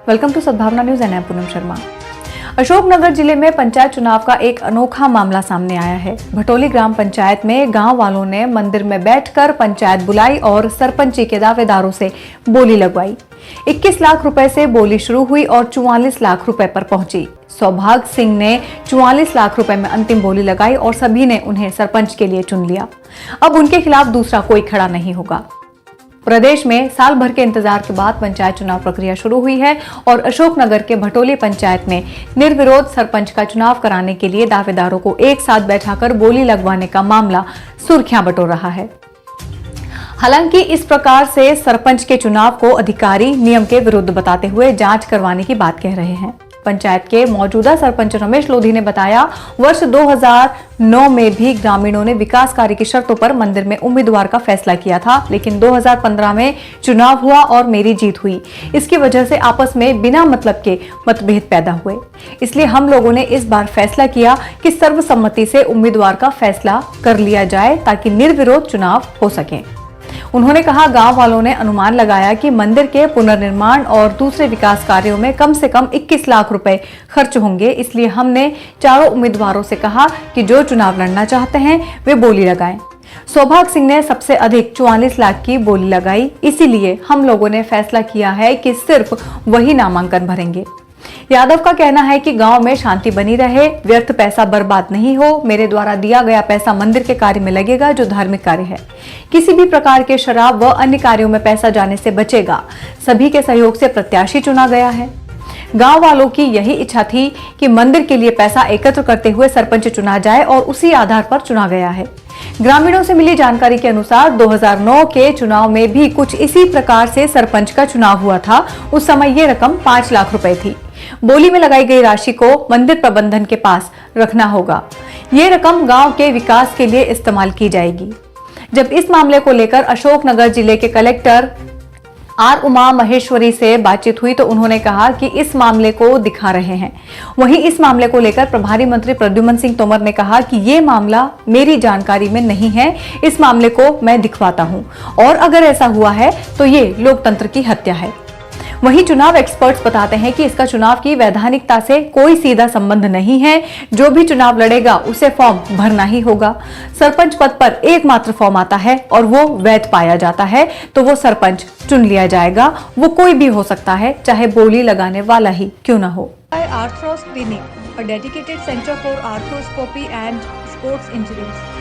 Welcome to सद्भावना news and Poonam Sharma. Ashoknagar जिले में पंचायत चुनाव का एक अनोखा मामला सामने आया है। भटोली ग्राम पंचायत में गांव वालों ने मंदिर में बैठकर पंचायत बुलाई और सरपंची के दावेदारों से बोली लगवाई। 21 लाख रुपए से बोली शुरू हुई और 44 लाख रुपए पर पहुंची। सौभाग्य सिंह ने 44 लाख रुपए में अंतिम बोली लगाई और सभी ने उन्हें सरपंच के लिए चुन लिया। अब उनके खिलाफ दूसरा कोई खड़ा नहीं होगा। प्रदेश में साल भर के इंतजार के बाद पंचायत चुनाव प्रक्रिया शुरू हुई है और अशोकनगर के भटोली पंचायत में निर्विरोध सरपंच का चुनाव कराने के लिए दावेदारों को एक साथ बैठाकर बोली लगवाने का मामला सुर्खियां बटोर रहा है। हालांकि इस प्रकार से सरपंच के चुनाव को अधिकारी नियम के विरुद्ध बताते हुए जांच करवाने की बात कह रहे हैं। पंचायत के मौजूदा सरपंच रमेश लोधी ने बताया, वर्ष 2009 में भी ग्रामीणों ने विकास कार्य की शर्तों पर मंदिर में उम्मीदवार का फैसला किया था, लेकिन 2015 में चुनाव हुआ और मेरी जीत हुई। इसकी वजह से आपस में बिना मतलब के मतभेद पैदा हुए। इसलिए हम लोगों ने इस बार फैसला किया कि सर्वसम्मति से उम्मीदवार का फैसला कर लिया जाए ताकि निर्विरोध चुनाव हो सके। उन्होंने कहा, गांव वालों ने अनुमान लगाया कि मंदिर के पुनर्निर्माण और दूसरे विकास कार्यों में कम से कम 21 लाख रुपए खर्च होंगे। इसलिए हमने चारों उम्मीदवारों से कहा कि जो चुनाव लड़ना चाहते हैं वे बोली लगाएं। सौभाग्य सिंह ने सबसे अधिक 44 लाख की बोली लगाई। इसीलिए हम लोगों ने फैसला किया है कि सिर्फ वही नामांकन भरेंगे। यादव का कहना है कि गांव में शांति बनी रहे, व्यर्थ पैसा बर्बाद नहीं हो। मेरे द्वारा दिया गया पैसा मंदिर के कार्य में लगेगा जो धार्मिक कार्य है। किसी भी प्रकार के शराब व अन्य कार्यों में पैसा जाने से बचेगा। सभी के सहयोग से प्रत्याशी चुना गया है। गांव वालों की यही इच्छा थी कि मंदिर के लिए पैसा एकत्र करते हुए सरपंच चुना जाए और उसी आधार पर चुना गया है। ग्रामीणों से मिली जानकारी के अनुसार 2009 के चुनाव में भी कुछ इसी प्रकार से सरपंच का चुनाव हुआ था। उस समय ये रकम 5 लाख रुपए थी। बोली में लगाई गई राशि को मंदिर प्रबंधन के पास रखना होगा। ये रकम गांव के विकास के लिए इस्तेमाल की जाएगी। जब इस मामले को लेकर अशोकनगर जिले के कलेक्टर आर उमा महेश्वरी से बातचीत हुई तो उन्होंने कहा कि इस मामले को दिखा रहे हैं। वहीं इस मामले को लेकर प्रभारी मंत्री प्रद्युमन सिंह तोमर ने कहा कि ये मामला मेरी जानकारी में नहीं है, इस मामले को मैं दिखवाता हूं और अगर ऐसा हुआ है तो ये लोकतंत्र की हत्या है। वहीं चुनाव एक्सपर्ट्स बताते हैं कि इसका चुनाव की वैधानिकता से कोई सीधा संबंध नहीं है। जो भी चुनाव लड़ेगा उसे फॉर्म भरना ही होगा। सरपंच पद पर एकमात्र फॉर्म आता है और वो वैध पाया जाता है तो वो सरपंच चुन लिया जाएगा। वो कोई भी हो सकता है, चाहे बोली लगाने वाला ही क्यों ना हो। Arthros Clinic, a dedicated center for arthroscopy and sports injuries.